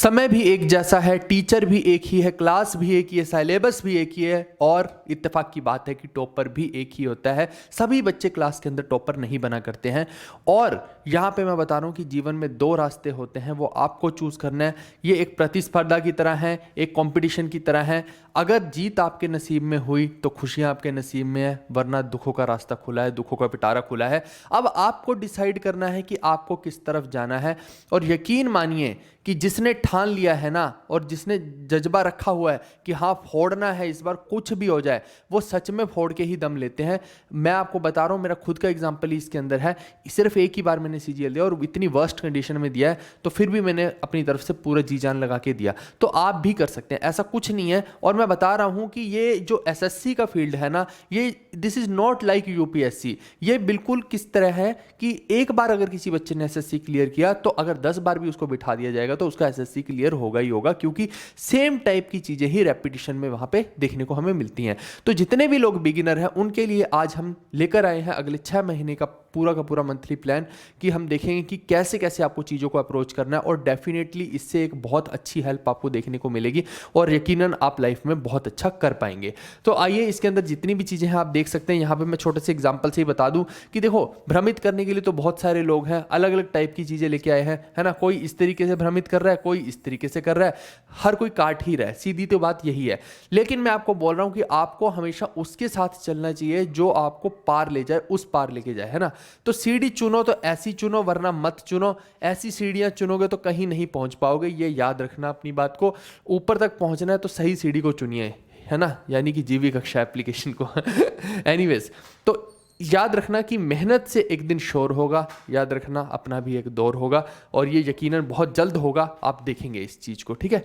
समय भी एक जैसा है, टीचर भी एक ही है, क्लास भी एक ही है, सिलेबस भी एक ही है और इत्तेफाक की बात है कि टॉपर भी एक ही होता है। सभी बच्चे क्लास के अंदर टॉपर नहीं बना करते हैं। और यहाँ पे मैं बता रहा हूँ कि जीवन में दो रास्ते होते हैं, वो आपको चूज करना है। ये एक प्रतिस्पर्धा की तरह है, एक कंपटीशन की तरह है। अगर जीत आपके नसीब में हुई तो खुशियाँ आपके नसीब में है, वरना दुखों का रास्ता खुला है, दुखों का पिटारा खुला है। अब आपको डिसाइड करना है कि आपको किस तरफ जाना है। और यकीन मानिए कि जिसने ठान लिया है ना, और जिसने जज्बा रखा हुआ है कि हाँ फोड़ना है इस बार कुछ भी हो जाए, वो सच में फोड़ के ही दम लेते हैं। मैं आपको बता रहा हूँ, मेरा खुद का एग्जांपल ही इसके अंदर है। सिर्फ एक ही बार मैंने सीजीएल दिया और इतनी वर्स्ट कंडीशन में दिया है, तो फिर भी मैंने अपनी तरफ से पूरा जी जान लगा के दिया। तो आप भी कर सकते हैं, ऐसा कुछ नहीं है। और मैं बता रहा हूँ कि ये जो एसएससी का फील्ड है ना, ये this is not like UPSC. ये बिल्कुल किस तरह है कि एक बार अगर किसी बच्चे ने एसएससी क्लियर किया, तो अगर 10 बार भी उसको बिठा दिया जाएगा तो उसका एसएससी क्लियर होगा ही होगा, क्योंकि सेम टाइप की चीजें ही रेपिटेशन में वहां पे देखने को हमें मिलती हैं। तो जितने भी लोग बिगिनर हैं उनके लिए आज हम लेकर आए हैं अगले 6 महीने का पूरा मंथली प्लान, कि हम देखेंगे कि कैसे कैसे आपको चीज़ों को अप्रोच करना है। और डेफिनेटली इससे एक बहुत अच्छी हेल्प आपको देखने को मिलेगी और यकीनन आप लाइफ में बहुत अच्छा कर पाएंगे। तो आइए, इसके अंदर जितनी भी चीज़ें हैं आप देख सकते हैं। यहाँ पे मैं छोटे से एग्जाम्पल से ही बता दूं कि देखो, भ्रमित करने के लिए तो बहुत सारे लोग हैं, अलग अलग टाइप की चीज़ें लेके आए हैं, है ना। कोई इस तरीके से भ्रमित कर रहा है, कोई इस तरीके से कर रहा है, हर कोई काट ही रहा है, सीधी तो बात यही है। लेकिन मैं आपको बोल रहा हूं कि आपको हमेशा उसके साथ चलना चाहिए जो आपको पार ले जाए, उस पार लेके जाए, है ना। तो सीढ़ी चुनो तो ऐसी चुनो, वरना मत चुनो। ऐसी सीढ़ियां चुनोगे तो कहीं नहीं पहुंच पाओगे, ये याद रखना अपनी बात को। ऊपर तक पहुंचना है तो सही सीढ़ी को चुनिए, है ना, यानी कि जीवी कक्षा एप्लीकेशन को। एनीवेज, तो याद रखना कि मेहनत से एक दिन शोर होगा, याद रखना अपना भी एक दौर होगा, और ये यकीनन बहुत जल्द होगा। आप देखेंगे इस चीज को, ठीक है।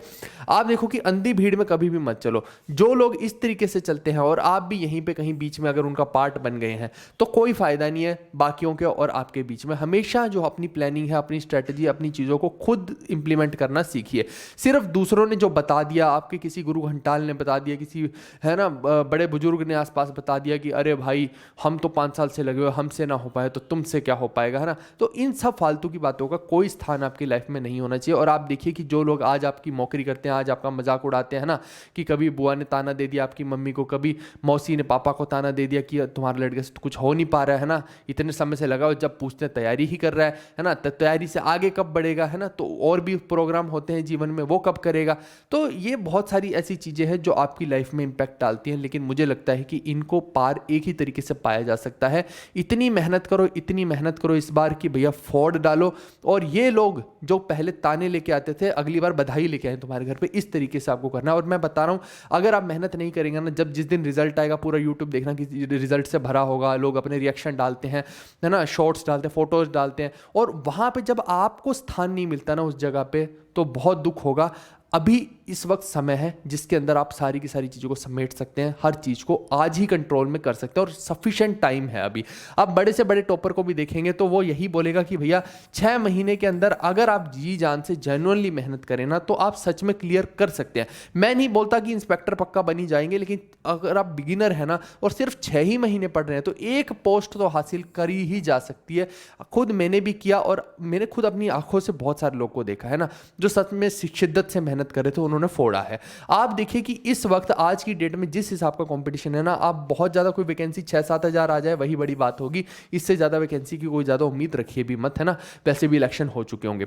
आप देखो कि अंधी भीड़ में कभी भी मत चलो। जो लोग इस तरीके से चलते हैं और आप भी यहीं पे कहीं बीच में अगर उनका पार्ट बन गए हैं, तो कोई फायदा नहीं है बाकियों के और आपके बीच में। हमेशा जो अपनी प्लानिंग है, अपनी स्ट्रेटजी, अपनी चीजों को खुद इंप्लीमेंट करना सीखिए। सिर्फ दूसरों ने जो बता दिया, आपके किसी गुरु घंटाल ने बता दिया, किसी, है ना, बड़े बुजुर्ग ने आसपास बता दिया कि अरे भाई हम तो 5 साल से लगे हुए, हमसे ना हो पाए तो तुमसे क्या हो पाएगा, है ना। तो इन सब फालतू की बातों का कोई स्थान आपकी लाइफ में नहीं होना चाहिए। और आप देखिए कि जो लोग आज आपकी मौकरी करते हैं, आज आपका मजाक उड़ाते हैं ना, कि कभी बुआ ने ताना दे दिया आपकी मम्मी को, कभी मौसी ने पापा को ताना दे दिया कि तुम्हारे लड़के से तो कुछ हो नहीं पा रहा है ना, इतने समय से लगा, जब पूछते हैं तैयारी ही कर रहा है ना, तो तैयारी से आगे कब बढ़ेगा, है ना, तो और भी प्रोग्राम होते हैं जीवन में, वो कब करेगा। तो ये बहुत सारी ऐसी चीजें हैं जो आपकी लाइफ में इंपैक्ट डालती हैं, लेकिन मुझे लगता है कि इनको पार एक ही तरीके से पाया जा सकता है। इतनी मेहनत करो, इतनी मेहनत करो इस बार कि भैया फोड़ डालो। और ये लोग जो पहले ताने लेके आते थे, अगली बार बधाई लेके आए तुम्हारे घर पे, इस तरीके से आपको करना है। और मैं बता रहा हूं, अगर आप मेहनत नहीं करेंगे ना, जब जिस दिन रिजल्ट आएगा, पूरा यूट्यूब देखना कि रिजल्ट से भरा होगा, लोग अपने रिएक्शन डालते हैं, है ना, शॉर्ट्स डालते हैं, फोटोज डालते हैं, और वहां पे जब आपको स्थान नहीं मिलता ना उस जगह पे, तो बहुत दुख होगा। अभी इस वक्त समय है जिसके अंदर आप सारी की सारी चीज़ों को समेट सकते हैं, हर चीज़ को आज ही कंट्रोल में कर सकते हैं, और सफिशिएंट टाइम है अभी। आप बड़े से बड़े टॉपर को भी देखेंगे तो वो यही बोलेगा कि भैया 6 महीने के अंदर अगर आप जी जान से जेन्युइनली मेहनत करें ना, तो आप सच में क्लियर कर सकते हैं। मैं नहीं बोलता कि इंस्पेक्टर पक्का बनी जाएंगे, लेकिन अगर आप बिगिनर है ना और सिर्फ 6 ही महीने पढ़ रहे हैं, तो एक पोस्ट तो हासिल करी ही जा सकती है। खुद मैंने भी किया, और मैंने खुद अपनी आंखों से बहुत सारे लोग को देखा है ना, जो सच में शिद्दत से मेहनत कर रहे थे, उन्होंने फोड़ा है। आप देखिए कि इस वक्त आज की डेट में जिस हिसाब का कंपटीशन है ना, आप बहुत ज्यादा कोई वैकेंसी 6-7 हजार आ जाए वही बड़ी बात होगी। इससे ज्यादा वैकेंसी की कोई ज्यादा उम्मीद रखिए भी मत, है ना। वैसे भी इलेक्शन हो चुके होंगे।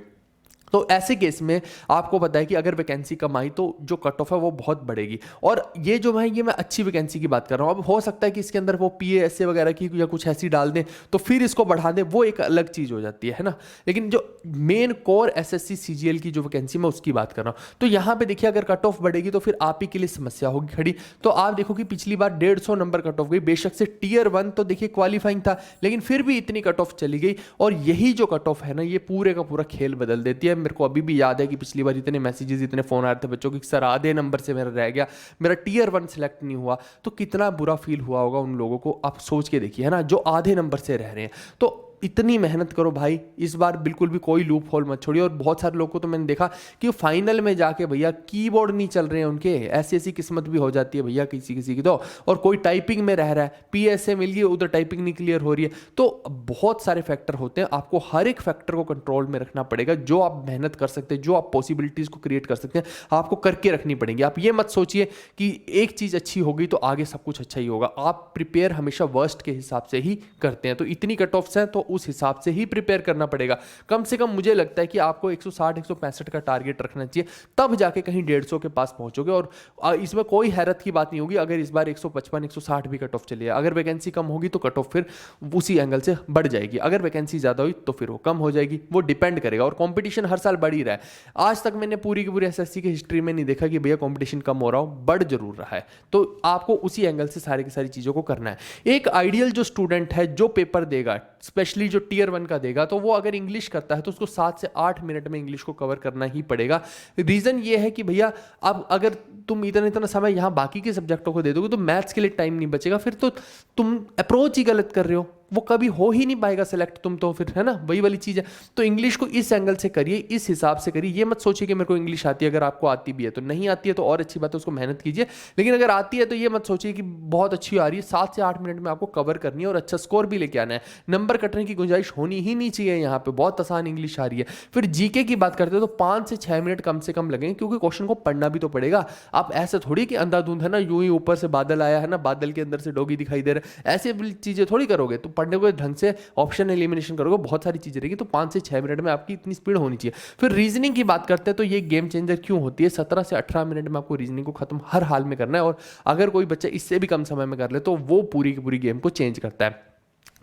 तो ऐसे केस में आपको पता है कि अगर वैकेंसी कम आई तो जो कट ऑफ है वो बहुत बढ़ेगी। और ये जो है, ये मैं अच्छी वैकेंसी की बात कर रहा हूँ। अब हो सकता है कि इसके अंदर वो पीएएसए वगैरह की या कुछ ऐसी डाल दें तो फिर इसको बढ़ा दें, वो एक अलग चीज़ हो जाती है ना। लेकिन जो मेन कोर एसएससी सीजीएल की जो वैकेंसी मैं उसकी बात कर रहा हूँ, तो यहाँ पे देखिए अगर कट ऑफ बढ़ेगी तो फिर आप ही के लिए समस्या होगी खड़ी। तो आप देखो कि पिछली बार 150 नंबर कट ऑफ गई, बेशक से टीयर 1 तो देखिए क्वालिफाइंग था, लेकिन फिर भी इतनी कट ऑफ चली गई। और यही जो कट ऑफ है ना, ये पूरे का पूरा खेल बदल देती है। मेरे को अभी भी याद है कि पिछली बार इतने मैसेजेस, इतने फोन आ रहे थे बच्चों की, सर आधे नंबर से मेरा रह गया, मेरा टीयर 1 सिलेक्ट नहीं हुआ। तो कितना बुरा फील हुआ होगा उन लोगों को, आप सोच के देखिए, है ना, जो आधे नंबर से रह रहे हैं। तो इतनी मेहनत करो भाई, इस बार बिल्कुल भी कोई लूप होल मत छोड़िए। और बहुत सारे लोगों को तो मैंने देखा कि फाइनल में जाके भैया कीबोर्ड नहीं चल रहे हैं उनके, ऐसी ऐसी किस्मत भी हो जाती है भैया किसी किसी की तो। और कोई टाइपिंग में रह रहा है, PSA मिल गई, उधर टाइपिंग नहीं क्लियर हो रही है। तो बहुत सारे फैक्टर होते हैं, आपको हर एक फैक्टर को कंट्रोल में रखना पड़ेगा। जो आप मेहनत कर सकते हैं, जो आप पॉसिबिलिटीज को क्रिएट कर सकते हैं, आपको करके रखनी पड़ेगी। आप ये मत सोचिए कि एक चीज अच्छी होगी तो आगे सब कुछ अच्छा ही होगा। आप प्रिपेयर हमेशा वर्स्ट के हिसाब से ही करते हैं। तो इतनी कट ऑफ्स हैं तो उस हिसाब से ही प्रिपेयर करना पड़ेगा। कम से कम मुझे लगता है कि आपको 160 165 का टारगेट रखना चाहिए, तब जाके कहीं 150 के पास पहुंचोगे। और इसमें कोई हैरत की बात नहीं होगी अगर इस बार 155 160 भी कट ऑफ चली है। अगर वैकेंसी कम होगी तो कट ऑफ फिर उसी एंगल से बढ़ जाएगी, अगर वैकेंसी ज्यादा हुई तो फिर वो कम हो जाएगी। वो डिपेंड करेगा। और कंपटीशन हर साल बढ़ ही रहा है। आज तक मैंने पूरी की पूरी SSC की हिस्ट्री में नहीं देखा कि भैया कंपटीशन कम हो रहा हो, बढ़ जरूर रहा है। तो आपको उसी एंगल से सारी की सारी चीजों को करना है। एक आइडियल जो स्टूडेंट है जो पेपर देगा, स्पेशली जो Tier 1 का देगा, तो वो अगर इंग्लिश करता है तो उसको 7 से 8 मिनट में इंग्लिश को कवर करना ही पड़ेगा। रीजन ये है कि भैया अब अगर तुम इतना इतना समय यहां बाकी के सब्जेक्टों को दे दोगे तो मैथ्स के लिए टाइम नहीं बचेगा। फिर तो तुम अप्रोच ही गलत कर रहे हो, वो कभी हो ही नहीं पाएगा सिलेक्ट तुम तो, फिर है ना, वही वाली चीज है। तो इंग्लिश को इस एंगल से करिए, इस हिसाब से करिए। ये मत सोचिए कि मेरे को इंग्लिश आती है, अगर आपको आती भी है तो नहीं आती है तो और अच्छी बात है, उसको मेहनत कीजिए। लेकिन अगर आती है तो ये मत सोचिए कि बहुत अच्छी आ रही है, 7 से 8 मिनट में आपको कवर करनी है और अच्छा स्कोर भी लेके आना है। नंबर कटने की गुंजाइश होनी ही नहीं चाहिए। यहाँ पे बहुत आसान इंग्लिश आ रही है। फिर जीके की बात करते हैं तो 5 से 6 मिनट कम से कम लगेंगे, क्योंकि क्वेश्चन को पढ़ना भी तो पड़ेगा। आप ऐसे थोड़ी कि अंधाधुंध है ना, यूं ही ऊपर से बादल आया है ना, बादल के अंदर से डॉगी दिखाई दे रहा है, ऐसे चीजें थोड़ी करोगे। तो पढ़ने को ढंग से ऑप्शन एलिमिनेशन करोगे, बहुत सारी चीजें रहेगी। तो 5 से 6 मिनट में आपकी इतनी स्पीड होनी चाहिए। फिर रीजनिंग की बात करते हैं तो ये गेम चेंजर क्यों होती है। 17 से 18 मिनट में आपको रीजनिंग को खत्म हर हाल में करना है। और अगर कोई बच्चा इससे भी कम समय में कर ले तो वो पूरी की पूरी गेम को चेंज करता है।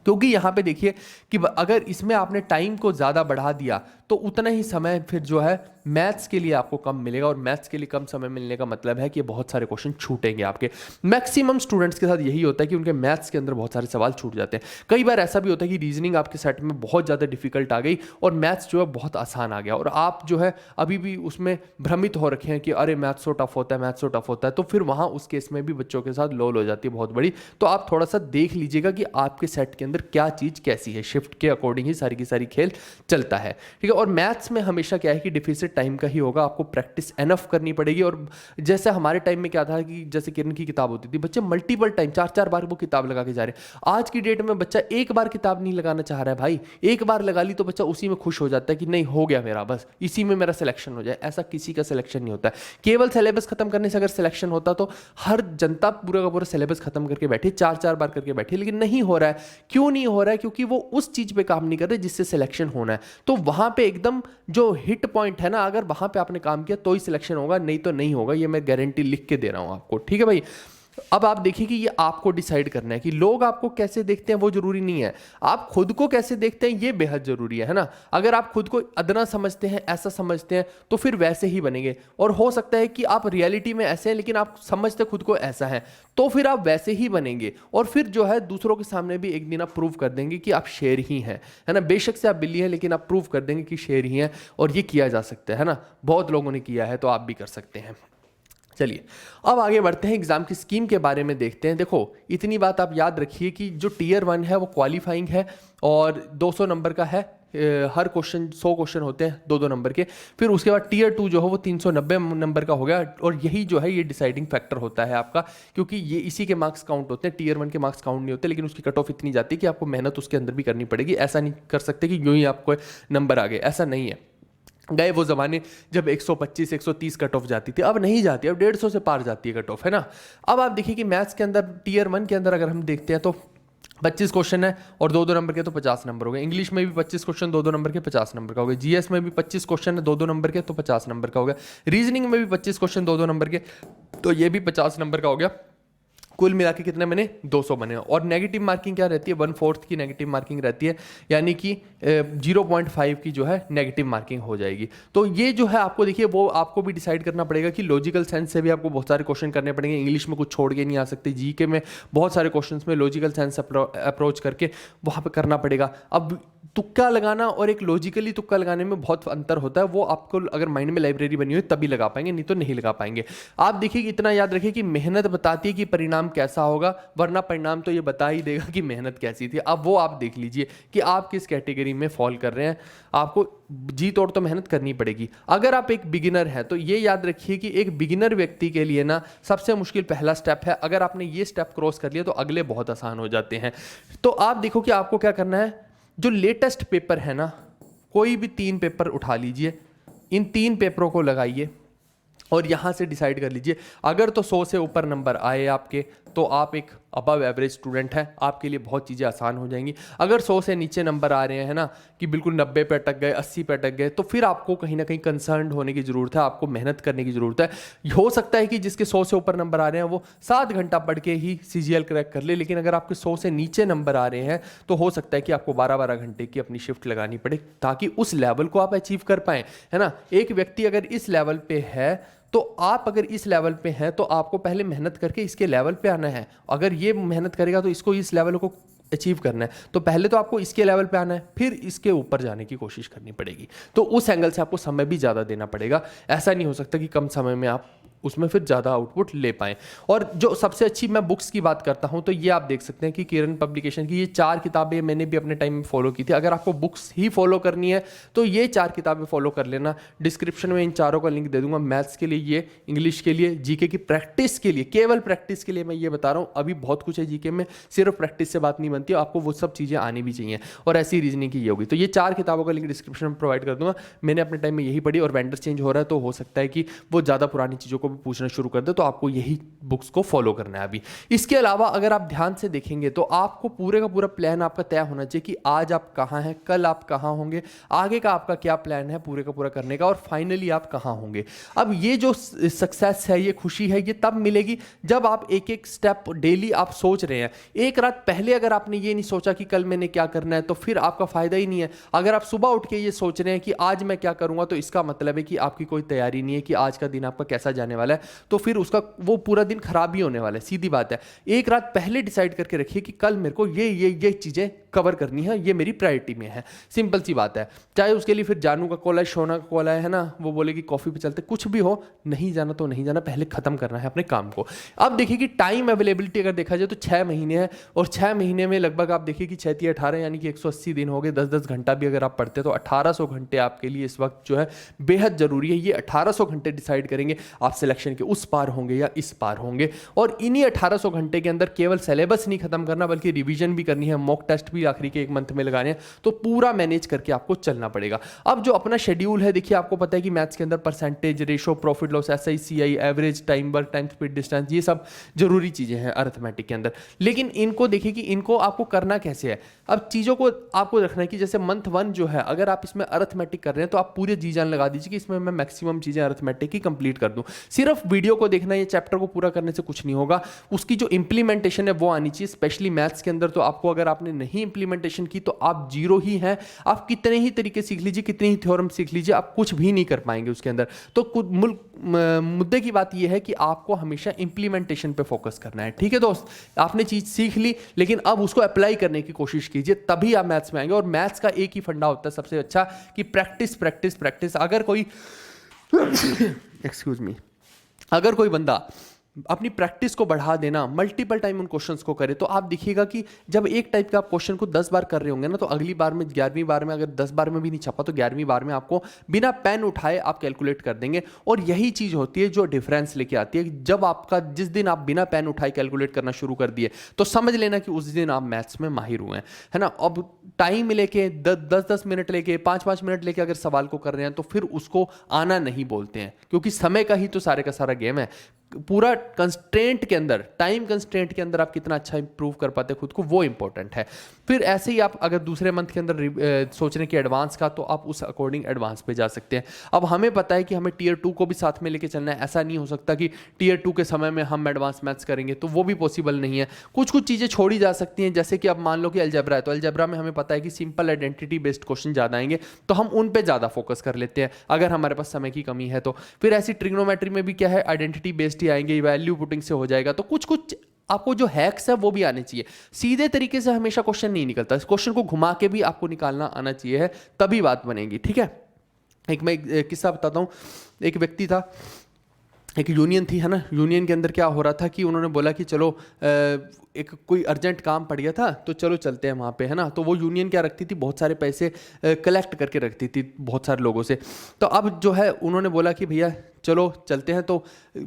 क्योंकि यहां पे देखिए कि अगर इसमें आपने टाइम को ज्यादा बढ़ा दिया तो उतना ही समय फिर जो है मैथ्स के लिए आपको कम मिलेगा। और मैथ्स के लिए कम समय मिलने का मतलब है कि बहुत सारे क्वेश्चन छूटेंगे आपके। मैक्सिमम स्टूडेंट्स के साथ यही होता है कि उनके मैथ्स के अंदर बहुत सारे सवाल छूट जाते हैं। कई बार ऐसा भी होता है कि रीजनिंग आपके सेट में बहुत ज़्यादा डिफिकल्ट आ गई और मैथ्स जो है बहुत आसान आ गया, और आप जो है अभी भी उसमें भ्रमित हो रखे हैं कि अरे मैथ्स सो टफ होता है, मैथ्स सो टफ होता है। तो फिर वहाँ उस केस में भी बच्चों के साथ लोल हो जाती है बहुत बड़ी। तो आप थोड़ा सा देख लीजिएगा कि आपके सेट के अंदर क्या चीज़ कैसी है, शिफ्ट के अकॉर्डिंग ही सारी की सारी खेल चलता है, ठीक है। और मैथ्स में हमेशा क्या है कि डिफिसिट टाइम का ही होगा, आपको प्रैक्टिस एनफ करनी पड़ेगी। और जैसे हमारे टाइम में क्या था कि जैसे किरण की किताब होती थी, बच्चे मल्टीपल टाइम 4-4 बार वो किताब लगा के जा रहे हैं। आज की डेट में बच्चा एक बार किताब नहीं लगाना चाह रहा है भाई। एक बार लगा ली तो बच्चा उसी में खुश हो जाता है कि नहीं हो गया मेरा, बस इसी में मेरा सिलेक्शन हो जाए। ऐसा किसी का सिलेक्शन नहीं होता है। केवल सिलेबस खत्म करने से अगर सिलेक्शन होता तो हर जनता पूरा का पूरा सिलेबस खत्म करके बैठी, 4-4 बार करके बैठी। लेकिन नहीं हो रहा है। क्यों नहीं हो रहा है? क्योंकि वो उस चीज पे काम नहीं कर रहे जिससे सिलेक्शन होना है। तो वहां पे एकदम जो हिट पॉइंट है ना, अगर वहां पे आपने काम किया तो ही सिलेक्शन होगा, नहीं तो नहीं होगा। ये मैं गारंटी लिख के दे रहा हूं आपको, ठीक है भाई। अब आप देखिए कि ये आपको डिसाइड करना है कि लोग आपको कैसे देखते हैं वो जरूरी नहीं है, आप खुद को कैसे देखते हैं ये बेहद जरूरी है ना। अगर आप खुद को अदना समझते हैं, ऐसा समझते हैं, तो फिर वैसे ही बनेंगे। और हो सकता है कि आप रियलिटी में ऐसे हैं लेकिन आप समझते खुद को ऐसा है, तो फिर आप वैसे ही बनेंगे। और फिर जो है दूसरों के सामने भी एक दिन आप प्रूव कर देंगे कि आप शेर ही हैं, है ना। बेशक से आप बिल्ली हैं लेकिन आप प्रूव कर देंगे कि शेर ही हैं। और ये किया जा सकता है ना, बहुत लोगों ने किया है, तो आप भी कर सकते हैं। चलिए अब आगे बढ़ते हैं, एग्जाम की स्कीम के बारे में देखते हैं। देखो इतनी बात आप याद रखिए कि जो Tier 1 है वो क्वालिफाइंग है और 200 नंबर का है। हर क्वेश्चन 100 क्वेश्चन होते हैं 2-2 नंबर के। फिर उसके बाद Tier 2 जो है वो 390 नंबर का हो गया। और यही जो है ये डिसाइडिंग फैक्टर होता है आपका, क्योंकि ये इसी के मार्क्स काउंट होते हैं। Tier 1 के मार्क्स काउंट नहीं होते, लेकिन उसकी कट ऑफ इतनी जाती है कि आपको मेहनत उसके अंदर भी करनी पड़ेगी। ऐसा नहीं कर सकते कि यूं ही आपको नंबर आ गए, ऐसा नहीं है। गए वो ज़माने जब 125 130 कट ऑफ जाती थी, अब नहीं जाती, अब 150 से पार जाती है कट ऑफ, है ना। अब आप देखिए कि मैथ्स के अंदर Tier 1 के अंदर अगर हम देखते हैं तो 25 क्वेश्चन है और 2-2 नंबर के, तो 50 नंबर हो गए। इंग्लिश में भी 25 क्वेश्चन 2-2 नंबर के, 50 नंबर का हो गया। जीएस में भी 25 क्वेश्चन है 2-2 नंबर के, तो 50 नंबर का हो गया। रीजनिंग में भी 25 क्वेश्चन 2-2 नंबर के, तो ये भी 50 नंबर का हो गया। कुल मिला के कितने बने? 200 बने। और नेगेटिव मार्किंग क्या रहती है? 1/4 की नेगेटिव मार्किंग रहती है, यानी कि 0.5 की जो है नेगेटिव मार्किंग हो जाएगी। तो ये जो है आपको देखिए वो आपको भी डिसाइड करना पड़ेगा कि लॉजिकल सेंस से भी आपको बहुत सारे क्वेश्चन करने पड़ेंगे। इंग्लिश में कुछ छोड़ के नहीं आ सकते, जीके में बहुत सारे क्वेश्चन में लॉजिकल सेंस अप्रोच करके वहाँ पर करना पड़ेगा। अब तुक्का लगाना और एक लॉजिकली तुक्का लगाने में बहुत अंतर होता है। वो आपको अगर माइंड में लाइब्रेरी बनी हुई तभी लगा पाएंगे, नहीं तो नहीं लगा पाएंगे। आप देखिए कि इतना याद रखिए कि मेहनत बताती है कि परिणाम कैसा होगा, वरना परिणाम तो ये बता ही देगा कि मेहनत कैसी थी। अब वो आप देख लीजिए कि आप किस कैटेगरी में फॉल कर रहे हैं। आपको जी तोड़ तो मेहनत करनी पड़ेगी। अगर आप एक बिगिनर हैं तो ये याद रखिए कि एक बिगिनर व्यक्ति के लिए ना सबसे मुश्किल पहला स्टेप है। अगर आपने ये स्टेप क्रॉस कर लिया तो अगले बहुत आसान हो जाते हैं। तो आप देखो कि आपको क्या करना है। जो लेटेस्ट पेपर है ना, कोई भी 3 पेपर उठा लीजिए, इन 3 पेपरों को लगाइए और यहाँ से डिसाइड कर लीजिए। अगर तो 100 से ऊपर नंबर आए आपके तो आप एक अबव एवरेज स्टूडेंट हैं, आपके लिए बहुत चीज़ें आसान हो जाएंगी। अगर 100 से नीचे नंबर आ रहे हैं ना, कि बिल्कुल 90 पे अटक गए, 80 पे अटक गए, तो फिर आपको कहीं ना कहीं कंसर्न होने की ज़रूरत है, आपको मेहनत करने की ज़रूरत है। हो सकता है कि जिसके 100 से ऊपर नंबर आ रहे हैं वो 7 घंटा पढ़ के ही CGL क्रैक कर ले, लेकिन अगर आपके 100 से नीचे नंबर आ रहे हैं तो हो सकता है कि आपको 12-12 घंटे की अपनी शिफ्ट लगानी पड़े ताकि उस लेवल को आप अचीव कर पाएँ, है ना। एक व्यक्ति अगर इस लेवल पे है तो आप अगर इस लेवल पे हैं तो आपको पहले मेहनत करके इसके लेवल पे आना है। अगर ये मेहनत करेगा तो इसको इस लेवल को अचीव करना है, तो पहले तो आपको इसके लेवल पे आना है, फिर इसके ऊपर जाने की कोशिश करनी पड़ेगी। तो उस एंगल से आपको समय भी ज़्यादा देना पड़ेगा। ऐसा नहीं हो सकता कि कम समय में आप उसमें फिर ज़्यादा आउटपुट ले पाएँ। और जो सबसे अच्छी मैं बुक्स की बात करता हूँ तो ये आप देख सकते हैं कि किरण पब्लिकेशन की ये 4 किताबें मैंने भी अपने टाइम में फॉलो की थी। अगर आपको बुक्स ही फॉलो करनी है तो ये 4 किताबें फॉलो कर लेना। डिस्क्रिप्शन में इन चारों का लिंक दे दूंगा। मैथ्स के लिए ये, इंग्लिश के लिए, जीके की प्रैक्टिस के लिए, केवल प्रैक्टिस के लिए मैं ये बता रहा हूँ। अभी बहुत कुछ है जीके में, सिर्फ प्रैक्टिस से बात नहीं बनती, आपको वो सब चीज़ें आनी भी चाहिए। और ऐसी रीजनिंग की ये होगी। तो ये 4 किताबों का लिंक डिस्क्रिप्शन में प्रोवाइड कर दूंगा। मैंने अपने टाइम में यही पढ़ी और वेंडर चेंज हो रहा है तो हो सकता है कि वो ज़्यादा पुरानी चीज़ों को भी पूछना शुरू कर, तो आपको यही बुक्स को फॉलो करना है अभी। इसके अलावा अगर आप ध्यान से देखेंगे तो आपको पूरे का पूरा प्लान आपका तय होना चाहिए कि आज आप कहां हैं, कल आप कहां होंगे, आगे का आपका क्या प्लान है पूरे का पूरा करने का, और फाइनली आप कहां होंगे। अब ये जो सक्सेस है, ये खुशी है, ये तब मिलेगी जब आप एक एक स्टेप डेली आप सोच रहे हैं। एक रात पहले अगर आपने ये नहीं सोचा कि कल मैंने क्या करना है तो फिर आपका फायदा ही नहीं है। अगर आप सुबह उठ के ये सोच रहे हैं कि आज मैं क्या करूंगा तो इसका मतलब है कि आपकी कोई तैयारी नहीं है कि आज का दिन आपका कैसा जाने वाला है, तो फिर उसका वो पूरा दिन खराब ही होने वाला है। सीधी बात है। एक रात पहले डिसाइड करके रखिए कि कल मेरे को ये चीजें कवर करनी है, ये मेरी प्रायोरिटी में है। सिंपल सी बात है। चाहे उसके लिए फिर जानू का कॉल है, शोना का कॉल है ना, वो बोलेगी कॉफी पे चलते, कुछ भी हो, नहीं जाना तो नहीं जाना, पहले खत्म करना है अपने काम को। अब देखिए कि टाइम अवेलेबिलिटी अगर देखा जाए तो 6 महीने है, और 6 महीने में लगभग आप देखिए कि 6×18 यानी कि 180 दिन हो गए। 10-10 घंटा भी अगर आप पढ़ते तो 1800 घंटे आपके लिए इस वक्त जो है बेहद जरूरी है। ये 1800 घंटे डिसाइड करेंगे आप सिलेक्शन के उस पार होंगे या इस पार होंगे। और इन्हीं 1800 घंटे के अंदर केवल सिलेबस नहीं खत्म करना बल्कि रिवीजन भी करनी है, मॉक टेस्ट भी आखिरी के 1 मंथ में लगाने हैं। तो पूरा मैनेज करके आपको चलना पड़ेगा। अब जो अपना शेड्यूल है, देखिए आपको पता है कि मैथ्स के अंदर percentage, ratio, profit loss, SI CI, average, time work, time speed, distance, ये सब जरूरी चीजें हैं अरिथमेटिक के अंदर। लेकिन इनको देखिए कि इनको आपको करना कैसे है। अब चीजों को आपको रखना है कि जैसे मंथ 1 जो है, अगर आप इसमें अरिथमेटिक कर रहे हैं तो आप पूरे जी जान लगा दीजिए कि इसमें मैं मैक्सिमम चीजें अरिथमेटिक की कंप्लीट कर दूं। सिर्फ वीडियो को देखना, ये चैप्टर को पूरा करने से कुछ नहीं होगा, उसकी जो इंप्लीमेंटेशन है वो आनी चाहिए। स्पेशली मैथ्स के अंदर तो आपको, अगर आपने नहीं इंप्लीमेंटेशन की तो आप जीरो ही हैं। आप कितने ही तरीके सीख लीजिए, कितने ही थ्योरम सीख लीजिए, आप कुछ भी नहीं कर पाएंगे उसके अंदर। तो मुद्दे की बात यह है कि आपको हमेशा इंप्लीमेंटेशन पे फोकस करना है। ठीक है दोस्त, आपने चीज सीख ली लेकिन अब उसको अप्लाई करने की कोशिश कीजिए, तभी आप मैथ्स में आएंगे। और मैथ्स का एक ही फंडा होता है सबसे अच्छा कि प्रैक्टिस प्रैक्टिस प्रैक्टिस। अगर कोई एक्सक्यूज मी, अगर कोई बंदा अपनी प्रैक्टिस को बढ़ा देना, मल्टीपल टाइम उन क्वेश्चंस को करे, तो आप देखिएगा कि जब एक टाइप का आप क्वेश्चन को 10 बार कर रहे होंगे ना, तो अगली बार में 11वीं बार में अगर 10 बार में भी नहीं छपा तो 11वीं बार में आपको बिना पेन उठाए आप कैलकुलेट कर देंगे। और यही चीज होती है जो डिफरेंस लेके आती है। जब आपका, जिस दिन आप बिना पेन उठाए कैलकुलेट करना शुरू कर दिए तो समझ लेना कि उस दिन आप मैथ्स में माहिर हुए हैं, है ना। अब टाइम लेके 10-10 मिनट लेके, 5-5 मिनट लेके अगर सवाल को कर रहे हैं तो फिर उसको आना नहीं बोलते हैं, क्योंकि समय का ही तो सारे का सारा गेम है। पूरा कंस्ट्रेंट के अंदर, टाइम कंस्ट्रेंट के अंदर आप कितना अच्छा इंप्रूव कर पाते हैं खुद को, वो इंपॉर्टेंट है। फिर ऐसे ही आप अगर दूसरे मंथ के अंदर सोच रहे हैं कि एडवांस का, तो आप उस अकॉर्डिंग एडवांस पे जा सकते हैं। अब हमें पता है कि हमें टियर 2 को भी साथ में लेके चलना है। ऐसा नहीं हो सकता कि टियर 2 के समय में हम एडवांस मैथ्स करेंगे, तो वो भी पॉसिबल नहीं है। कुछ कुछ चीज़ें छोड़ी जा सकती हैं, जैसे कि अब मान लो कि अलजेब्रा है, तो अलजेब्रा में हमें पता है कि सिंपल आइडेंटिटी बेस्ड क्वेश्चन ज़्यादा आएंगे, तो हम उन पर ज़्यादा फोकस कर लेते हैं अगर हमारे पास समय की कमी है तो। फिर ऐसी ट्रिग्नोमेट्री में भी क्या है, आइडेंटिटी बेस्ड ही आएंगे, वैल्यू पुटिंग से हो जाएगा। तो कुछ कुछ आपको जो हैक्स है वो भी आने चाहिए। सीधे तरीके से हमेशा क्वेश्चन नहीं निकलता, इस क्वेश्चन को घुमा के भी आपको निकालना आना चाहिए है, तभी बात बनेगी। ठीक है, एक मैं एक किस्सा बताता हूँ। एक व्यक्ति था, एक यूनियन थी, है ना। यूनियन के अंदर क्या हो रहा था कि उन्होंने बोला कि चलो एक कोई अर्जेंट काम पड़ गया था तो चलो चलते हैं वहाँ पे, है ना। तो वो यूनियन क्या रखती थी, बहुत सारे पैसे कलेक्ट करके रखती थी बहुत सारे लोगों से। तो अब जो है उन्होंने बोला कि भैया चलो चलते हैं। तो